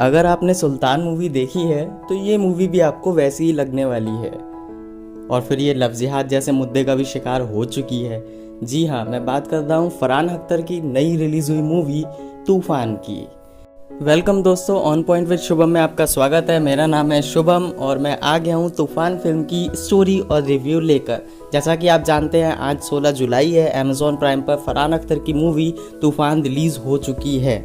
अगर आपने सुल्तान मूवी देखी है तो ये मूवी भी आपको वैसी ही लगने वाली है और फिर ये लफ्ज़ जिहाद जैसे मुद्दे का भी शिकार हो चुकी है। जी हाँ, मैं बात कर रहा हूँ फरहान अख्तर की नई रिलीज़ हुई मूवी तूफ़ान की। वेलकम दोस्तों, ऑन पॉइंट विद शुभम में आपका स्वागत है। मेरा नाम है शुभम और मैं आ गया हूँ तूफ़ान फिल्म की स्टोरी और रिव्यू लेकर। जैसा कि आप जानते हैं आज 16 जुलाई है, अमेज़ॉन प्राइम पर फरहान अख्तर की मूवी तूफ़ान रिलीज़ हो चुकी है।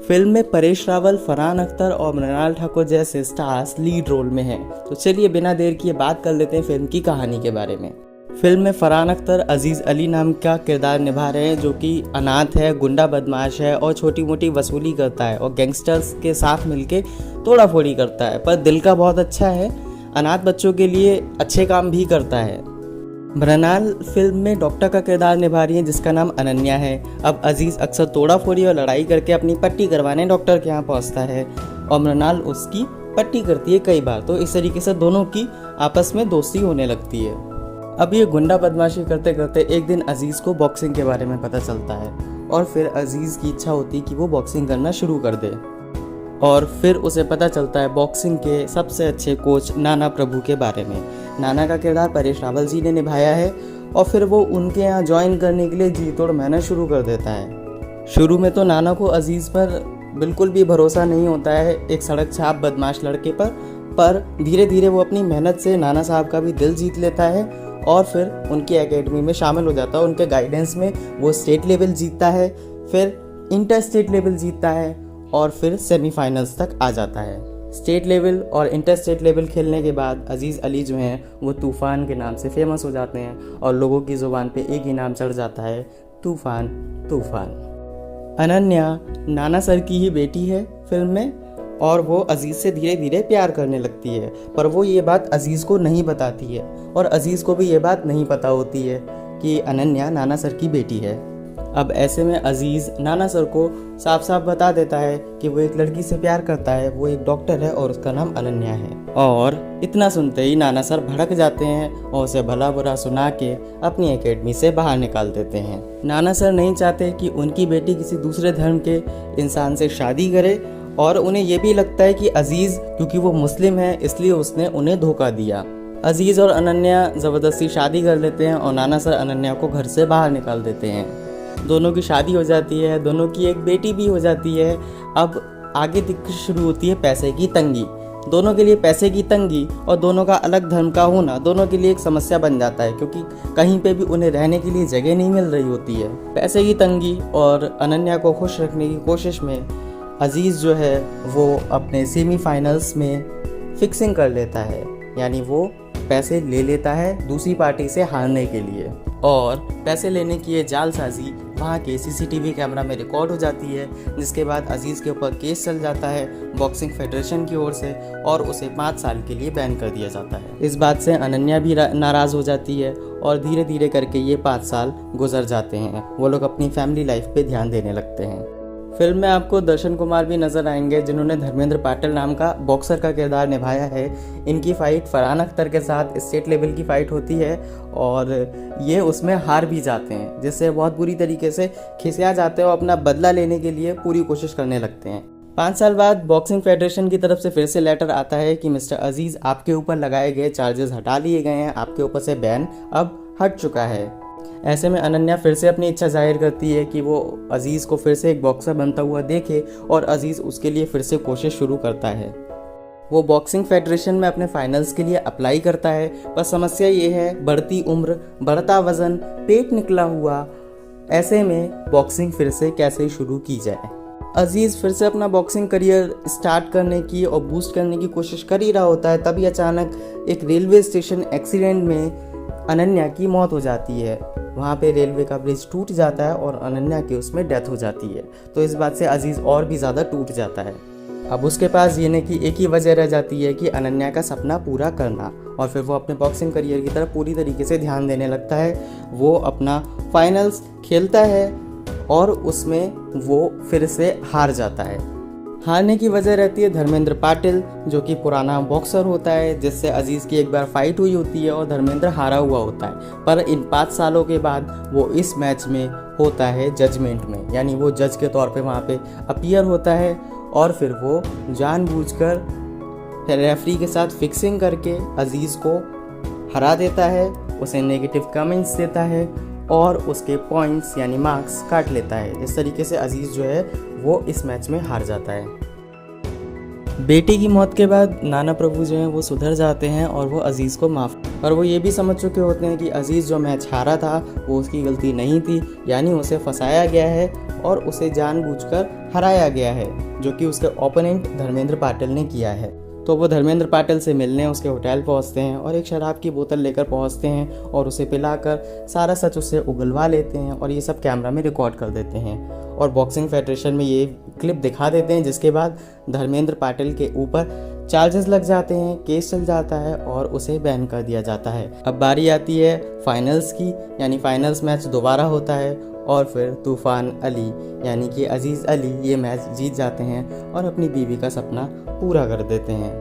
फिल्म में परेश रावल, फरहान अख्तर और मृणाल ठाकुर जैसे स्टार्स लीड रोल में हैं। तो चलिए बिना देर किए बात कर लेते हैं फिल्म की कहानी के बारे में। फिल्म में फरहान अख्तर अजीज़ अली नाम का किरदार निभा रहे हैं, जो कि अनाथ है, गुंडा बदमाश है और छोटी मोटी वसूली करता है और गैंगस्टर्स के साथ मिलके तोड़ा फोड़ी करता है, पर दिल का बहुत अच्छा है। अनाथ बच्चों के लिए अच्छे काम भी करता है। मृणाल फिल्म में डॉक्टर का किरदार निभा रही है, जिसका नाम अनन्या है। अब अजीज़ अक्सर तोड़ा फोड़ी और लड़ाई करके अपनी पट्टी करवाने डॉक्टर के यहाँ पहुँचता है और मृणाल उसकी पट्टी करती है कई बार। तो इस तरीके से दोनों की आपस में दोस्ती होने लगती है। अब ये गुंडा बदमाशी करते करते एक दिन अजीज़ को बॉक्सिंग के बारे में पता चलता है और फिर अजीज़ की इच्छा होती है कि वो बॉक्सिंग करना शुरू कर दे और फिर उसे पता चलता है बॉक्सिंग के सबसे अच्छे कोच नाना प्रभु के बारे में। नाना का किरदार परेश रावल जी ने निभाया है और फिर वो उनके यहाँ ज्वाइन करने के लिए जी तोड़ मेहनत शुरू कर देता है। शुरू में तो नाना को अजीज़ पर बिल्कुल भी भरोसा नहीं होता है, एक सड़क छाप बदमाश लड़के पर धीरे धीरे वो अपनी मेहनत से नाना साहब का भी दिल जीत लेता है और फिर उनकी एकेडमी में शामिल हो जाता है। उनके गाइडेंस में वो स्टेट लेवल जीतता है, फिर इंटर स्टेट लेवल जीतता है और फिर सेमीफाइनल्स तक आ जाता है। स्टेट लेवल और इंटर स्टेट लेवल खेलने के बाद अजीज़ अली जो हैं वो तूफ़ान के नाम से फेमस हो जाते हैं और लोगों की ज़ुबान पे एक ही नाम चढ़ जाता है, तूफ़ान तूफ़ान। अनन्या नाना सर की ही बेटी है फिल्म में और वो अजीज़ से धीरे धीरे प्यार करने लगती है, पर वो ये बात अजीज़ को नहीं बताती है और अजीज़ को भी ये बात नहीं पता होती है कि अनन्या नाना सर की बेटी है। अब ऐसे में अजीज़ नाना सर को साफ साफ बता देता है कि वो एक लड़की से प्यार करता है, वो एक डॉक्टर है और उसका नाम अनन्या है। और इतना सुनते ही नाना सर भड़क जाते हैं और उसे भला बुरा सुना के अपनी एकेडमी से बाहर निकाल देते हैं। नाना सर नहीं चाहते कि उनकी बेटी किसी दूसरे धर्म के इंसान से शादी करे और उन्हें ये भी लगता है कि अजीज़ क्योंकि वो मुस्लिम है इसलिए उसने उन्हें धोखा दिया। अजीज़ और अनन्या ज़बरदस्ती शादी कर लेते हैं और नाना सर अनन्या को घर से बाहर निकाल देते हैं। दोनों की शादी हो जाती है, दोनों की एक बेटी भी हो जाती है। अब आगे दिक्कत शुरू होती है पैसे की तंगी। दोनों के लिए पैसे की तंगी और दोनों का अलग धर्म का होना दोनों के लिए एक समस्या बन जाता है, क्योंकि कहीं पे भी उन्हें रहने के लिए जगह नहीं मिल रही होती है। पैसे की तंगी और अनन्या को खुश रखने की कोशिश में अजीज़ जो है वो अपने सेमीफाइनल्स में फिक्सिंग कर लेता है, यानी वो पैसे ले लेता है दूसरी पार्टी से हारने के लिए और पैसे लेने की ये जालसाजी वहाँ के सीसीटीवी कैमरा में रिकॉर्ड हो जाती है, जिसके बाद अजीज़ के ऊपर केस चल जाता है बॉक्सिंग फेडरेशन की ओर से और उसे 5 साल के लिए बैन कर दिया जाता है। इस बात से अनन्या भी नाराज़ हो जाती है और धीरे धीरे करके ये 5 साल गुजर जाते हैं। वो लोग अपनी फैमिली लाइफ पे ध्यान देने लगते हैं। फिल्म में आपको दर्शन कुमार भी नजर आएंगे, जिन्होंने धर्मेंद्र पाटिल नाम का बॉक्सर का किरदार निभाया है। इनकी फ़ाइट फरहान अख्तर के साथ स्टेट लेवल की फ़ाइट होती है और ये उसमें हार भी जाते हैं, जिससे बहुत बुरी तरीके से खिसिया जाते हैं और अपना बदला लेने के लिए पूरी कोशिश करने लगते हैं। 5 साल बाद बॉक्सिंग फेडरेशन की तरफ से फिर से लेटर आता है कि मिस्टर अजीज़, आपके ऊपर लगाए गए चार्जेस हटा लिए गए हैं, आपके ऊपर से बैन अब हट चुका है। ऐसे में अनन्या फिर से अपनी इच्छा जाहिर करती है कि वो अजीज़ को फिर से एक बॉक्सर बनता हुआ देखे और अजीज़ उसके लिए फिर से कोशिश शुरू करता है। वो बॉक्सिंग फेडरेशन में अपने फाइनल्स के लिए अप्लाई करता है, पर समस्या ये है बढ़ती उम्र, बढ़ता वज़न, पेट निकला हुआ। ऐसे में बॉक्सिंग फिर से कैसे शुरू की जाए। अजीज़ फिर से अपना बॉक्सिंग करियर स्टार्ट करने की और बूस्ट करने की कोशिश कर ही रहा होता है, तभी अचानक एक रेलवे स्टेशन एक्सीडेंट में अनन्या की मौत हो जाती है। वहाँ पे रेलवे का ब्रिज टूट जाता है और अनन्या की उसमें डेथ हो जाती है। तो इस बात से अजीज़ और भी ज़्यादा टूट जाता है। अब उसके पास जीने की एक ही वजह रह जाती है कि अनन्या का सपना पूरा करना, और फिर वो अपने बॉक्सिंग करियर की तरफ पूरी तरीके से ध्यान देने लगता है। वो अपना फाइनल्स खेलता है और उसमें वो फिर से हार जाता है। हारने की वजह रहती है धर्मेंद्र पाटिल, जो कि पुराना बॉक्सर होता है, जिससे अजीज़ की एक बार फाइट हुई होती है और धर्मेंद्र हारा हुआ होता है। पर इन 5 सालों के बाद वो इस मैच में होता है जजमेंट में, यानी वो जज के तौर पे वहाँ पे अपीयर होता है और फिर वो जानबूझकर रेफरी के साथ फिक्सिंग करके अजीज़ को हरा देता है, उसे नेगेटिव कमेंट्स देता है और उसके पॉइंट्स यानी मार्क्स काट लेता है। इस तरीके से अजीज़ जो है वो इस मैच में हार जाता है। बेटी की मौत के बाद नाना प्रभु जो हैं वो सुधर जाते हैं और वो अजीज़ को माफ़, और वो ये भी समझ चुके होते हैं कि अजीज़ जो मैच हारा था वो उसकी गलती नहीं थी, यानी उसे फंसाया गया है और उसे जानबूझकर हराया गया है, जो कि उसके ओपोनेंट धर्मेंद्र पाटिल ने किया है। तो वो धर्मेंद्र पाटिल से मिलने उसके होटल पहुंचते हैं और एक शराब की बोतल लेकर पहुंचते हैं और उसे पिलाकर सारा सच उससे उगलवा लेते हैं और ये सब कैमरा में रिकॉर्ड कर देते हैं और बॉक्सिंग फेडरेशन में ये क्लिप दिखा देते हैं, जिसके बाद धर्मेंद्र पाटिल के ऊपर चार्जेस लग जाते हैं, केस चल जाता है और उसे बैन कर दिया जाता है। अब बारी आती है फाइनल्स की, यानी फाइनल्स मैच दोबारा होता है और फिर तूफ़ान अली यानी कि अजीज़ अली ये मैच जीत जाते हैं और अपनी बीवी का सपना पूरा कर देते हैं।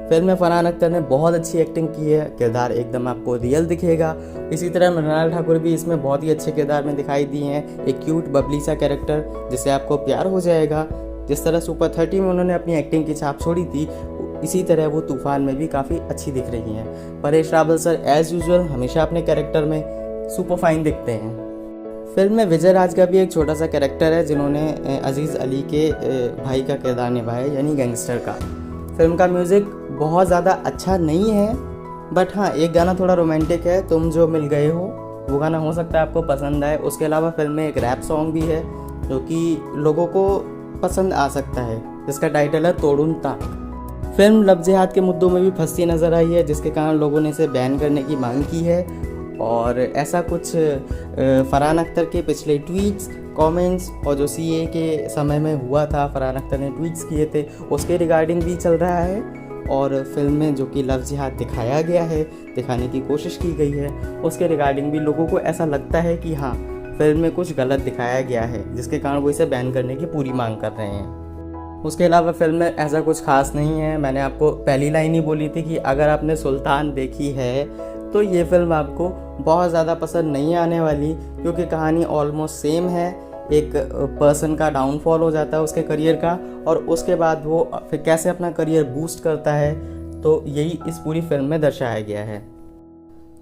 फिल्म में फरहान अख्तर ने बहुत अच्छी एक्टिंग की है, किरदार एकदम आपको रियल दिखेगा। इसी तरह मृणाल ठाकुर भी इसमें बहुत ही अच्छे किरदार में दिखाई दी हैं, एक क्यूट बबली सा कैरेक्टर जिससे आपको प्यार हो जाएगा। जिस तरह सुपर 30 में उन्होंने अपनी एक्टिंग की छाप छोड़ी थी, इसी तरह वो तूफ़ान में भी काफ़ी अच्छी दिख रही हैं। Paresh Rawal sir as usual हमेशा अपने कैरेक्टर में सुपर फाइन दिखते हैं। फिल्म में विजय राज का भी एक छोटा सा कैरेक्टर है जिन्होंने अजीज़ अली के भाई का किरदार निभाया है, यानी गैंगस्टर का। फिल्म का म्यूज़िक बहुत ज़्यादा अच्छा नहीं है, बट हाँ एक गाना थोड़ा रोमांटिक है, तुम जो मिल गए हो, वो गाना हो सकता है आपको पसंद आए। उसके अलावा फिल्म में एक रैप सॉन्ग भी है जो कि लोगों को पसंद आ सकता है, जिसका टाइटल है तोड़ून ताक। फिल्म लव जिहाद के मुद्दों में भी फंसी नज़र आई है, जिसके कारण लोगों ने इसे बैन करने की मांग की है। और ऐसा कुछ फरहान अख्तर के पिछले ट्वीट्स, कमेंट्स और जो सीए के समय में हुआ था, फरहान अख्तर ने ट्वीट्स किए थे, उसके रिगार्डिंग भी चल रहा है। और फिल्म में जो कि लव जिहाद दिखाया गया है, दिखाने की कोशिश की गई है, उसके रिगार्डिंग भी लोगों को ऐसा लगता है कि हाँ फिल्म में कुछ गलत दिखाया गया है, जिसके कारण वो इसे बैन करने की पूरी मांग कर रहे हैं। उसके अलावा फिल्म में ऐसा कुछ खास नहीं है। मैंने आपको पहली लाइन ही बोली थी कि अगर आपने सुल्तान देखी है तो ये फिल्म आपको बहुत ज़्यादा पसंद नहीं आने वाली, क्योंकि कहानी ऑलमोस्ट सेम है। एक पर्सन का डाउनफॉल हो जाता है उसके करियर का, और उसके बाद वो फिर कैसे अपना करियर बूस्ट करता है, तो यही इस पूरी फिल्म में दर्शाया गया है।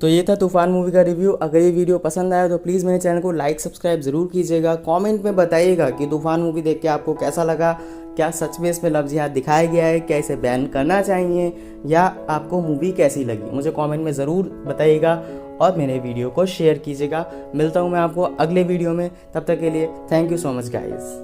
तो ये था तूफ़ान मूवी का रिव्यू। अगर ये वीडियो पसंद आया तो प्लीज़ मेरे चैनल को लाइक सब्सक्राइब ज़रूर कीजिएगा। कमेंट में बताइएगा कि तूफ़ान मूवी देख के आपको कैसा लगा, क्या सच में इसमें लव जिहाद दिखाया गया है, क्या इसे बैन करना चाहिए, या आपको मूवी कैसी लगी, मुझे कमेंट में ज़रूर बताइएगा और मेरे वीडियो को शेयर कीजिएगा। मिलता हूँ मैं आपको अगले वीडियो में, तब तक के लिए thank you so much guys.